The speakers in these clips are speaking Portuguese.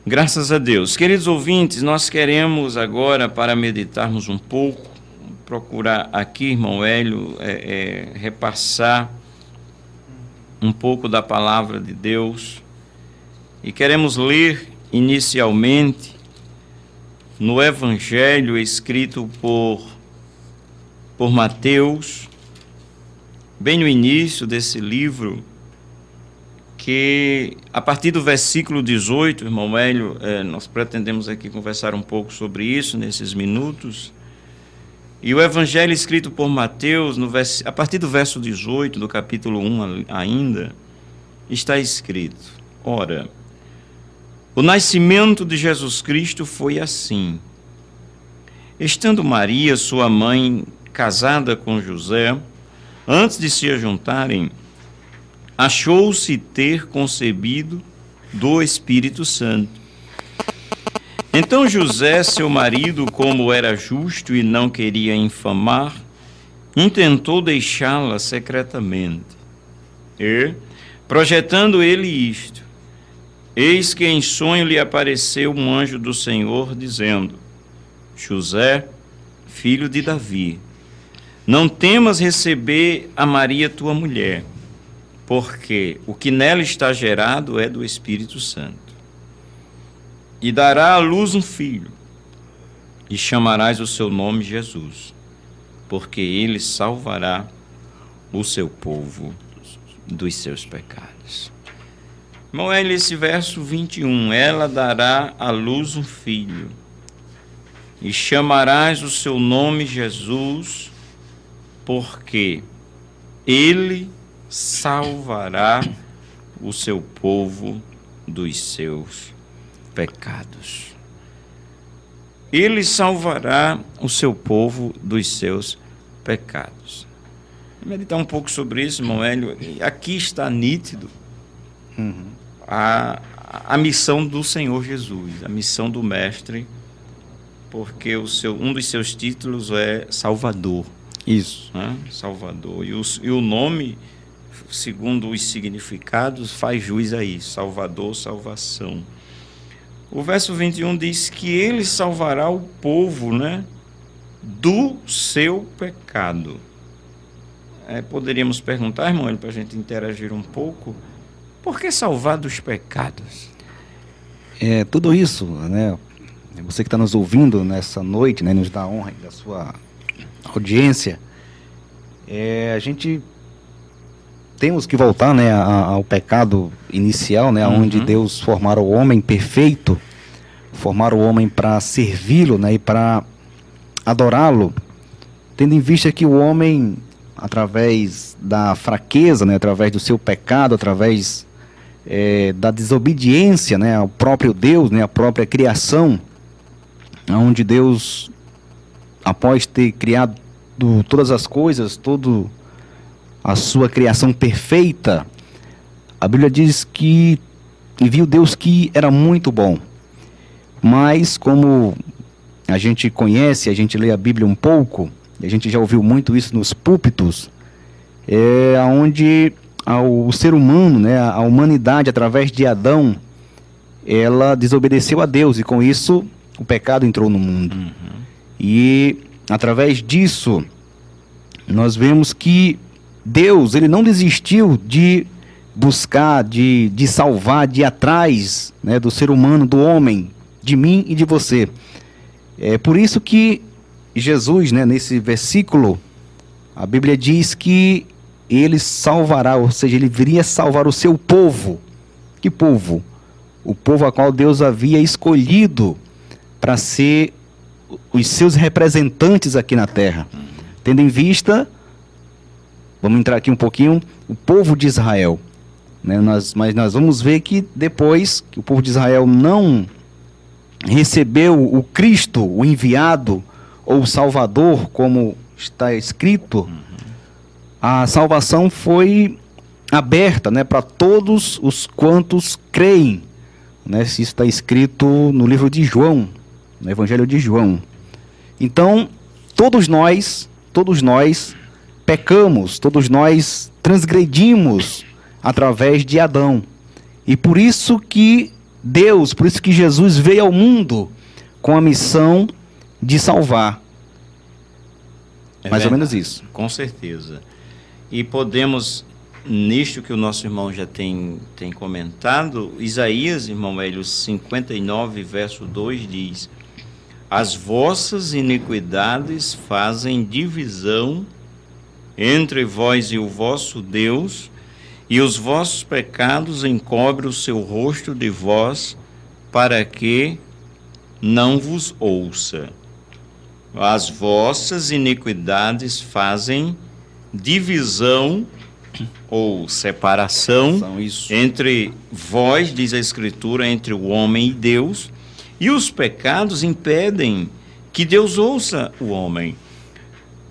Graças a Deus. Queridos ouvintes, nós queremos agora, para meditarmos um pouco, procurar aqui, irmão Hélio, repassar um pouco da palavra de Deus. E queremos ler inicialmente no Evangelho escrito por Mateus, bem no início desse livro, que a partir do versículo 18, irmão Hélio, nós pretendemos aqui conversar um pouco sobre isso nesses minutos. E o Evangelho escrito por Mateus, a partir do verso 18, do capítulo 1 ainda, está escrito: Ora, o nascimento de Jesus Cristo foi assim. Estando Maria, sua mãe, casada com José, antes de se ajuntarem, achou-se ter concebido do Espírito Santo. Então José, seu marido, como era justo e não queria infamar, intentou deixá-la secretamente. E, projetando ele isto, eis que em sonho lhe apareceu um anjo do Senhor, dizendo: José, filho de Davi, não temas receber a Maria tua mulher, porque o que nela está gerado é do Espírito Santo. E dará à luz um filho, e chamarás o seu nome Jesus, porque ele salvará o seu povo dos seus pecados. Irmão, é esse verso 21, ela dará à luz um filho, e chamarás o seu nome Jesus, porque ele salvará o seu povo dos seus pecados. Ele salvará o seu povo dos seus pecados. Vou meditar um pouco sobre isso, irmão Hélio. Aqui está nítido a missão do Senhor Jesus, a missão do Mestre, porque um dos seus títulos é Salvador. Isso. Né? Salvador. E o nome, segundo os significados, faz jus a isso: Salvador, salvação. O verso 21 diz que ele salvará o povo, né, do seu pecado. Poderíamos perguntar, irmão, para a gente interagir um pouco, por que salvar dos pecados? Tudo isso, né? Você que está nos ouvindo nessa noite, né, nos dá a honra da sua audiência. A gente temos que voltar, né, ao pecado inicial, né, onde Deus formara o homem perfeito, formara o homem para servi-lo, né, e para adorá-lo, tendo em vista que o homem, através da fraqueza, né, através do seu pecado, através da desobediência, né, ao próprio Deus, né, à própria criação, onde Deus, após ter criado todas as coisas, todo a sua criação perfeita, a Bíblia diz que viu Deus que era muito bom. Mas como a gente conhece, a gente lê a Bíblia um pouco, e a gente já ouviu muito isso nos púlpitos, onde o ser humano, né, a humanidade, através de Adão, ela desobedeceu a Deus, e com isso o pecado entrou no mundo. E através disso nós vemos que Deus, ele não desistiu de buscar, de salvar, de ir atrás, né, do ser humano, do homem, de mim e de você. É por isso que Jesus, né, nesse versículo, a Bíblia diz que ele salvará, ou seja, ele viria salvar o seu povo. Que povo? O povo a qual Deus havia escolhido para ser os seus representantes aqui na terra. Tendo em vista, vamos entrar aqui um pouquinho, o povo de Israel. Né? Mas nós vamos ver que depois que o povo de Israel não recebeu o Cristo, o enviado, ou o Salvador, como está escrito, a salvação foi aberta, né, para todos os quantos creem. Né? Isso está escrito no livro de João, no Evangelho de João. Então, todos nós pecamos, todos nós transgredimos através de Adão. E por isso que Deus, por isso que Jesus veio ao mundo com a missão de salvar. Mais ou menos isso. Com certeza. E podemos, nisto que o nosso irmão já tem comentado, Isaías, irmão Hélio, 59, verso 2 diz: as vossas iniquidades fazem divisão entre vós e o vosso Deus, e os vossos pecados encobrem o seu rosto de vós, para que não vos ouça. As vossas iniquidades fazem divisão ou separação entre vós, diz a Escritura, entre o homem e Deus, e os pecados impedem que Deus ouça o homem.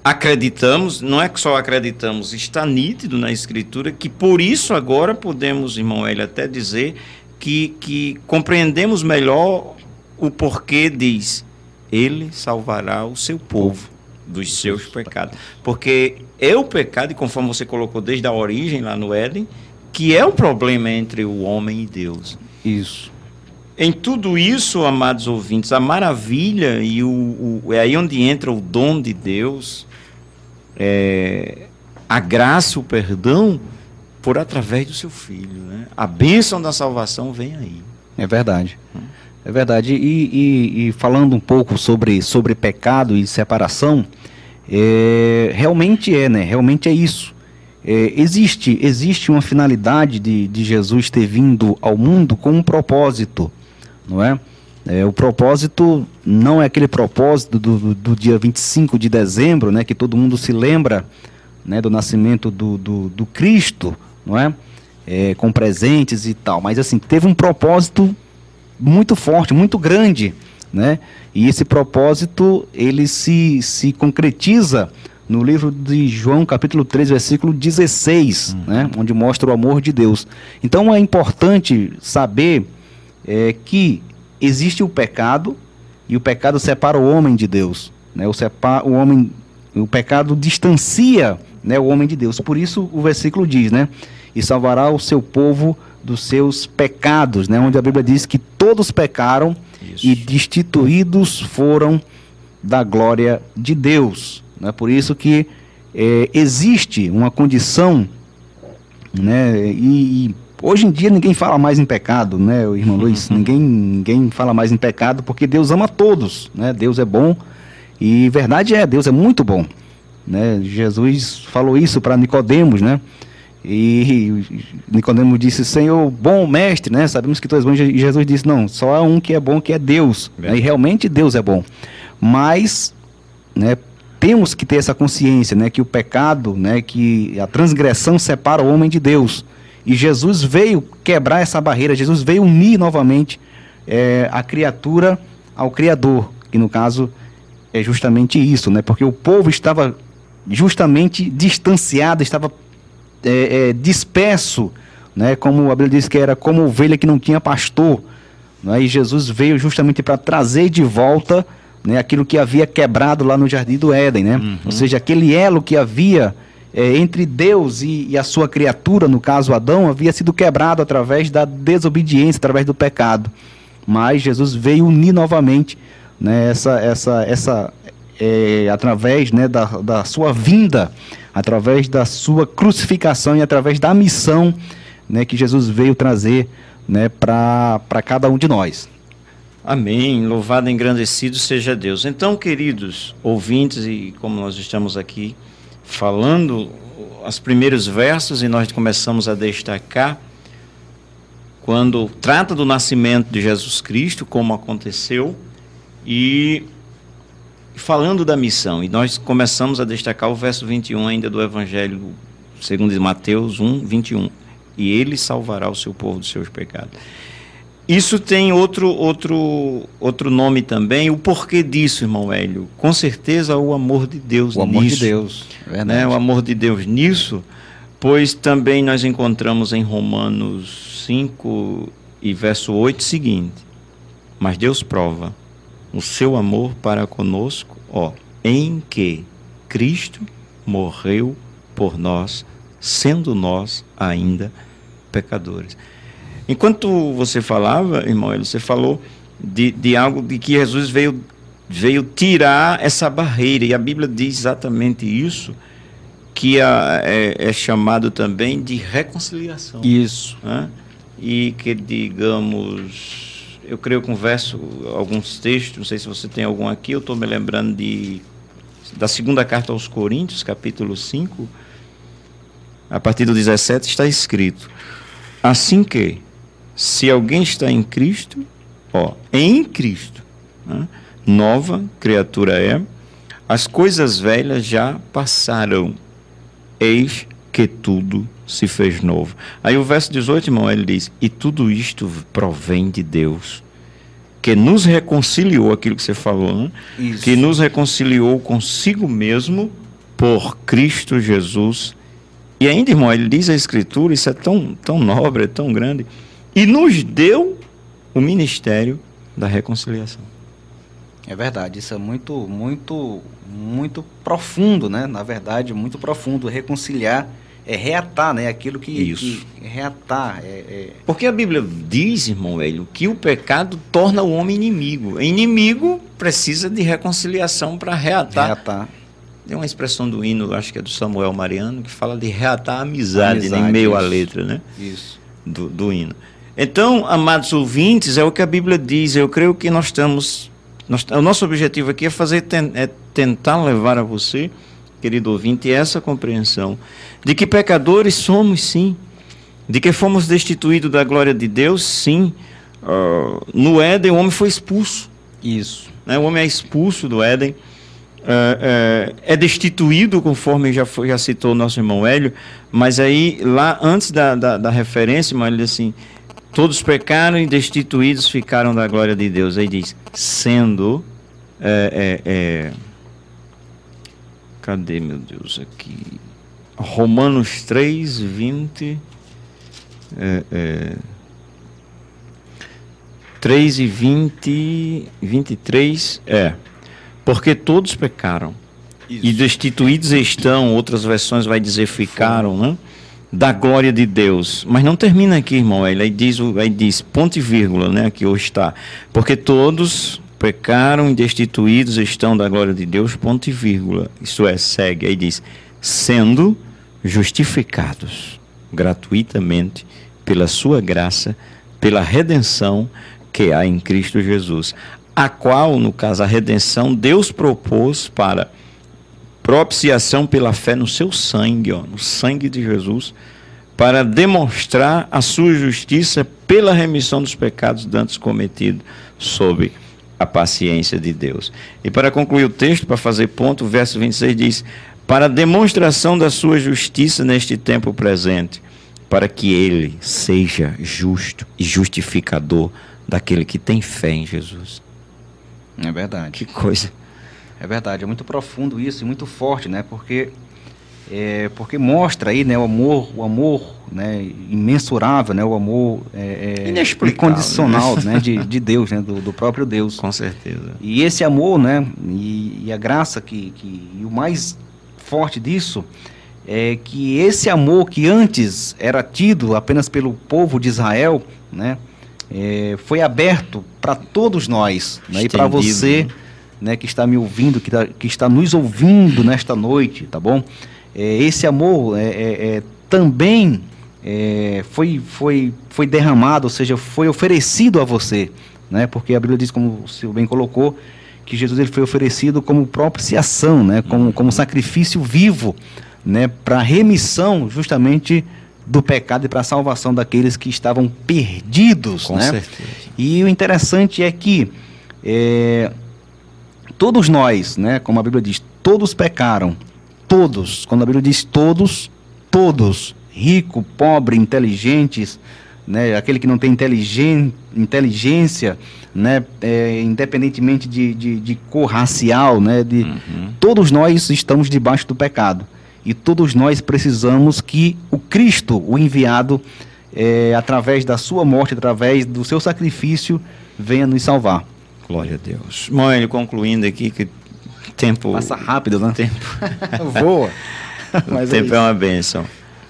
Acreditamos, não é que só acreditamos, está nítido na Escritura que por isso agora podemos, irmão Hélio, até dizer que compreendemos melhor o porquê diz: Ele salvará o seu povo dos seus pecados. Porque é o pecado, e conforme você colocou desde a origem lá no Éden, que é o problema entre o homem e Deus. Isso. Em tudo isso, amados ouvintes, a maravilha e é aí onde entra o dom de Deus, a graça, o perdão, por através do seu Filho, né? A bênção da salvação vem aí. É verdade. É verdade. E falando um pouco sobre pecado e separação, realmente né? Realmente é isso. Existe uma finalidade de Jesus ter vindo ao mundo com um propósito, não é? O propósito não é aquele propósito do dia 25 de dezembro, né, que todo mundo se lembra, né, do nascimento do Cristo, não é? Com presentes e tal, mas assim, teve um propósito muito forte, muito grande, né? E esse propósito, ele se concretiza no livro de João, capítulo 3, versículo 16, né? Onde mostra o amor de Deus. Então é importante saber que existe o pecado, e o pecado separa o homem de Deus, né? O pecado distancia, né, o homem de Deus. Por isso o versículo diz, né? E salvará o seu povo dos seus pecados, né? Onde a Bíblia diz que todos pecaram e destituídos foram da glória de Deus, né? Por isso que existe uma condição, né? E hoje em dia ninguém fala mais em pecado, né, irmão Luiz? Ninguém fala mais em pecado, porque Deus ama todos, né? Deus é bom, e verdade Deus é muito bom, né? Jesus falou isso para Nicodemos, né? E Nicodemos disse: Senhor, bom mestre, né? Sabemos que tu és bom. E Jesus disse: não, só há um que é bom, que é Deus, né? E realmente Deus é bom, mas, né, temos que ter essa consciência, né, que o pecado, né, que a transgressão separa o homem de Deus. E Jesus veio quebrar essa barreira, Jesus veio unir novamente a criatura ao Criador, que no caso é justamente isso, né? Porque o povo estava justamente distanciado, estava disperso, né? Como a Bíblia diz que era como ovelha que não tinha pastor, né? E Jesus veio justamente para trazer de volta, né, aquilo que havia quebrado lá no Jardim do Éden, né? Ou seja, aquele elo que havia entre Deus e a sua criatura, no caso Adão, havia sido quebrado através da desobediência, através do pecado. Mas Jesus veio unir novamente, né, através, né, da sua vinda, através da sua crucificação e através da missão, né, que Jesus veio trazer, né, para cada um de nós. Amém. Louvado e engrandecido seja Deus. Então, queridos ouvintes, e como nós estamos aqui falando os primeiros versos, e nós começamos a destacar quando trata do nascimento de Jesus Cristo, como aconteceu, e falando da missão, e nós começamos a destacar o verso 21 ainda do Evangelho segundo Mateus 1, 21. E ele salvará o seu povo dos seus pecados. Isso tem outro nome também. O porquê disso, irmão Hélio? Com certeza o amor de Deus nisso. O amor de Deus, verdade. Né? O amor de Deus nisso, pois também nós encontramos em Romanos 5 e verso 8 o seguinte: mas Deus prova o seu amor para conosco, em que Cristo morreu por nós, sendo nós ainda pecadores. Enquanto você falava, irmão, você falou de algo de que Jesus veio tirar essa barreira, e a Bíblia diz exatamente isso, que é chamado também de reconciliação. Isso. Né? E que, digamos, eu creio que alguns textos, não sei se você tem algum aqui, eu estou me lembrando da segunda carta aos Coríntios, capítulo 5, a partir do 17, está escrito: assim que, se alguém está em Cristo, em Cristo, né, nova criatura é, as coisas velhas já passaram, eis que tudo se fez novo. Aí o verso 18, irmão, ele diz: e tudo isto provém de Deus, que nos reconciliou, aquilo que você falou, né? Isso. Que nos reconciliou consigo mesmo por Cristo Jesus. E ainda, irmão, ele diz a Escritura, isso é tão nobre, é tão grande, e nos deu o ministério da reconciliação. É verdade, isso é muito, muito, muito profundo, né? Na verdade, muito profundo. Reconciliar é reatar, né? Aquilo que... Isso. Que reatar. Porque a Bíblia diz, irmão Hélio, que o pecado torna o homem inimigo. Inimigo precisa de reconciliação para reatar. Reatar. Tem uma expressão do hino, acho que é do Samuel Mariano, que fala de reatar a amizade, Amizade, em meio à isso. letra, né? Isso. Do hino. Então, amados ouvintes, é o que a Bíblia diz. Eu creio que nós estamos... o nosso objetivo aqui é tentar levar a você, querido ouvinte, essa compreensão de que pecadores somos, sim. De que fomos destituídos da glória de Deus, sim. No Éden, o homem foi expulso. Isso. Né? O homem é expulso do Éden. É destituído, conforme já citou o nosso irmão Hélio, mas aí, lá antes da referência, irmão, ele diz assim: todos pecaram e destituídos ficaram da glória de Deus. Aí diz, sendo... cadê, meu Deus, aqui? Romanos 3, 20... 3 e 20, 23... porque todos pecaram. Isso. E destituídos estão, outras versões vai dizer ficaram, né? Da glória de Deus. Mas não termina aqui, irmão. Aí diz ponto e vírgula, né? Aqui hoje está. Porque todos pecaram e destituídos estão da glória de Deus, ponto e vírgula. Isso segue. Aí diz, sendo justificados gratuitamente pela sua graça, pela redenção que há em Cristo Jesus, a qual, no caso, a redenção, Deus propôs para propiciação pela fé no seu sangue, no sangue de Jesus, para demonstrar a sua justiça pela remissão dos pecados dantes cometidos sob a paciência de Deus. E para concluir o texto, para fazer ponto, o verso 26 diz, para demonstração da sua justiça neste tempo presente, para que ele seja justo e justificador daquele que tem fé em Jesus. É verdade. Que coisa. É verdade, é muito profundo isso e muito forte, né? Porque mostra aí, né, o amor, né, imensurável, né, o amor incondicional, né, de Deus, né, do próprio Deus. Com certeza. E esse amor, né, e a graça e o mais forte disso é que esse amor que antes era tido apenas pelo povo de Israel, né, foi aberto para todos nós, né, e para você, né, que está me ouvindo, que está nos ouvindo nesta noite, tá bom? Esse amor também foi derramado, ou seja, foi oferecido a você, né? Porque a Bíblia diz, como o senhor bem colocou, que Jesus ele foi oferecido como propiciação, né? Como sacrifício vivo, né? Para remissão justamente do pecado e para a salvação daqueles que estavam perdidos, com né? certeza. E o interessante é que todos nós, né? Como a Bíblia diz, todos pecaram. Todos, quando a Bíblia diz todos, rico, pobre, inteligentes, né, aquele que não tem inteligência, né, independentemente de cor racial, né, todos nós estamos debaixo do pecado. E todos nós precisamos que o Cristo, o enviado, através da sua morte, através do seu sacrifício, venha nos salvar. Glória a Deus. Mãe, concluindo aqui que tempo... Passa rápido, né? Tempo voa. O tempo é uma bênção.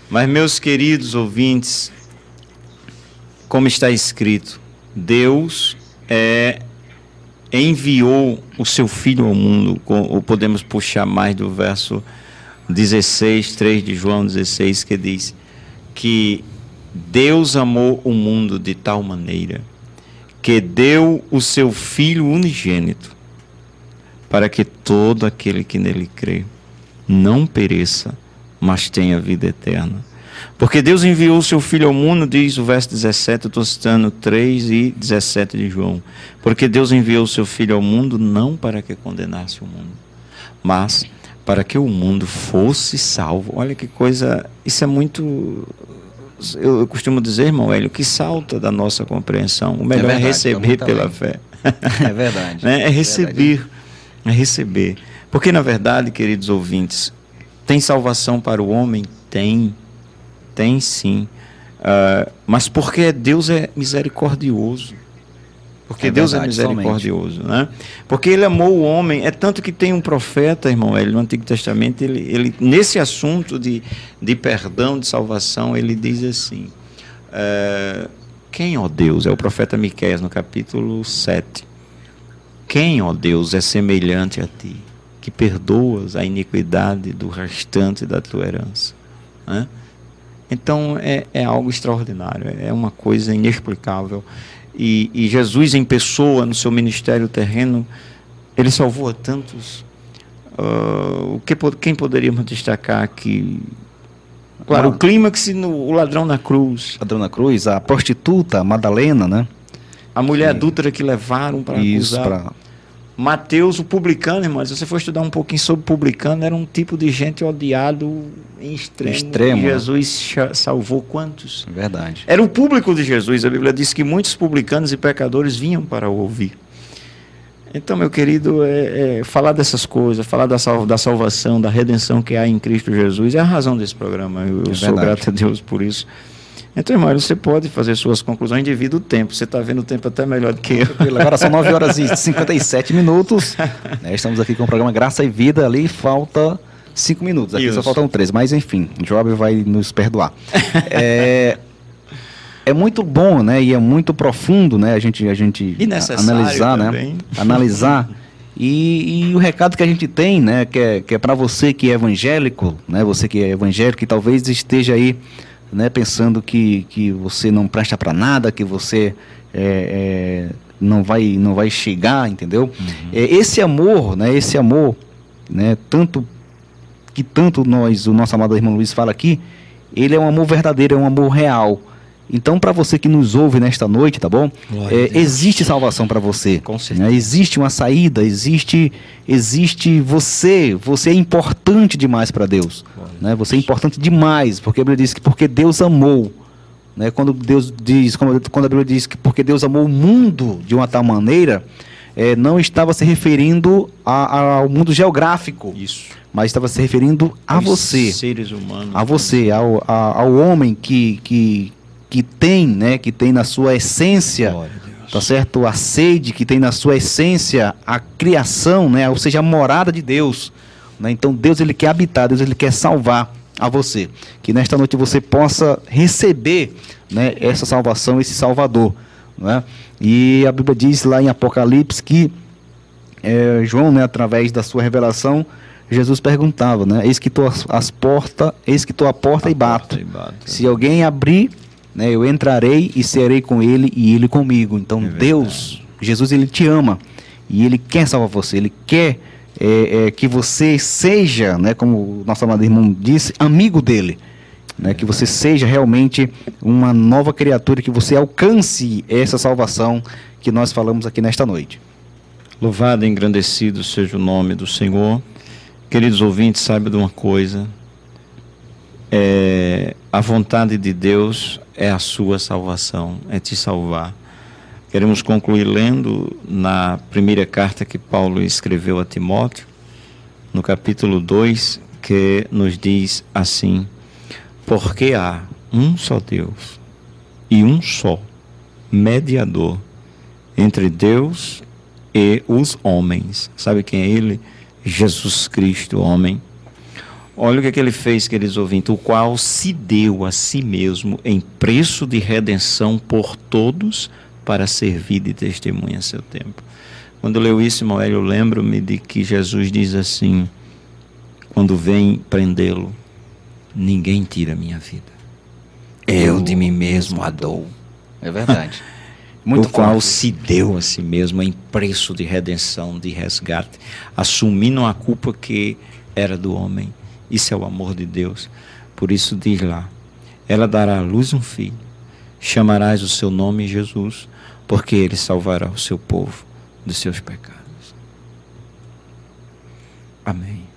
Mas, meus queridos ouvintes, como está escrito, Deus enviou o seu Filho ao mundo, ou podemos puxar mais do verso 16, 3 de João 16, que diz que Deus amou o mundo de tal maneira que deu o seu Filho unigênito, para que todo aquele que nele crê não pereça, mas tenha vida eterna. Porque Deus enviou o seu Filho ao mundo, diz o verso 17, eu estou citando 3 e 17 de João. Porque Deus enviou o seu Filho ao mundo não para que condenasse o mundo, mas para que o mundo fosse salvo. Olha que coisa, isso é muito... Eu costumo dizer, irmão Hélio, que salta da nossa compreensão. O melhor é receber pela fé. É verdade. É receber. É receber. Porque, na verdade, queridos ouvintes, tem salvação para o homem? Tem sim. Mas porque Deus é misericordioso. Porque Deus é misericordioso, né? Porque Ele amou o homem. É tanto que tem um profeta, irmão Hélio, no Antigo Testamento, ele nesse assunto de perdão, de salvação, ele diz assim: quem, ó Deus, é o profeta Miqueias, no capítulo 7. Quem, ó Deus, é semelhante a ti, que perdoas a iniquidade do restante da tua herança? Né? Então é algo extraordinário, é uma coisa inexplicável. E Jesus em pessoa, no seu ministério terreno, ele salvou a tantos. Quem poderíamos destacar aqui? Claro, o clímax, o ladrão na cruz. Ladrão na cruz, a prostituta, a Madalena, né? A mulher adúltera que levaram para acusar. Mateus, o publicano, irmão, se você for estudar um pouquinho sobre o publicano, era um tipo de gente odiado em extremo. E Jesus salvou quantos? Verdade. Era o público de Jesus. A Bíblia diz que muitos publicanos e pecadores vinham para ouvir. Então, meu querido, falar dessas coisas, falar da salvação, da redenção que há em Cristo Jesus, é a razão desse programa. Eu sou grato a Deus por isso. Então, irmão, você pode fazer suas conclusões devido ao tempo. Você está vendo o tempo até melhor do que eu. Agora são 9 horas e 57 minutos. Estamos aqui com o programa Graça e Vida. Ali falta 5 minutos. Aqui só faltam 3. Mas, enfim, o Job vai nos perdoar. É muito bom, né? E é muito profundo, né? A gente analisar, também, né? Analisar. E o recado que a gente tem, né? Que é para você que é evangélico, né? Você que é evangélico, que talvez esteja aí, né, pensando que você não presta para nada, que você não vai chegar, entendeu? Uhum. Esse amor, né, tanto o nosso amado irmão Luiz fala aqui, ele é um amor verdadeiro, é um amor real. Então, para você que nos ouve nesta noite, tá bom? Existe salvação para você. Com certeza. Né? Existe uma saída, existe você é importante demais para Deus. Né? Você é importante demais, porque a Bíblia diz que porque Deus amou. Né? Quando a Bíblia diz que porque Deus amou o mundo de uma tal maneira, não estava se referindo ao mundo geográfico. Isso. Mas estava se referindo a você. Seres humanos. A você, ao homem que tem, né, que tem na sua essência, tá certo? A sede que tem na sua essência, a criação, né, ou seja, a morada de Deus, né? Então Deus, ele quer habitar, Deus, ele quer salvar a você. Que nesta noite você possa receber, né, essa salvação, esse Salvador, né? E a Bíblia diz lá em Apocalipse que João, né, através da sua revelação, Jesus perguntava, né, eis que estou à porta e bato. Se alguém abrir, né, eu entrarei e serei com ele e ele comigo. Então Deus, Jesus, ele te ama e ele quer salvar você. Ele quer que você seja, né, como o nosso amado irmão disse, amigo dele, né, que você seja realmente uma nova criatura, que você alcance essa salvação que nós falamos aqui nesta noite. Louvado e engrandecido seja o nome do Senhor. Queridos ouvintes, saibam de uma coisa: a vontade de Deus é a sua salvação, é te salvar. Queremos concluir lendo na primeira carta que Paulo escreveu a Timóteo, no capítulo 2, que nos diz assim: porque há um só Deus e um só mediador entre Deus e os homens. Sabe quem é ele? Jesus Cristo, homem. Olha o que ele fez, queridos ouvintes, o qual se deu a si mesmo em preço de redenção por todos, para servir de testemunha a seu tempo. Quando eu leio isso, Moel, eu lembro-me de que Jesus diz assim, quando vem prendê-lo: ninguém tira a minha vida, eu de mim mesmo a dou. É verdade. Muito o qual forte. se deu a si mesmo em preço de redenção, de resgate, assumindo a culpa que era do homem. Isso é o amor de Deus. Por isso diz lá: ela dará à luz um filho, chamarás o seu nome Jesus, porque ele salvará o seu povo dos seus pecados. Amém.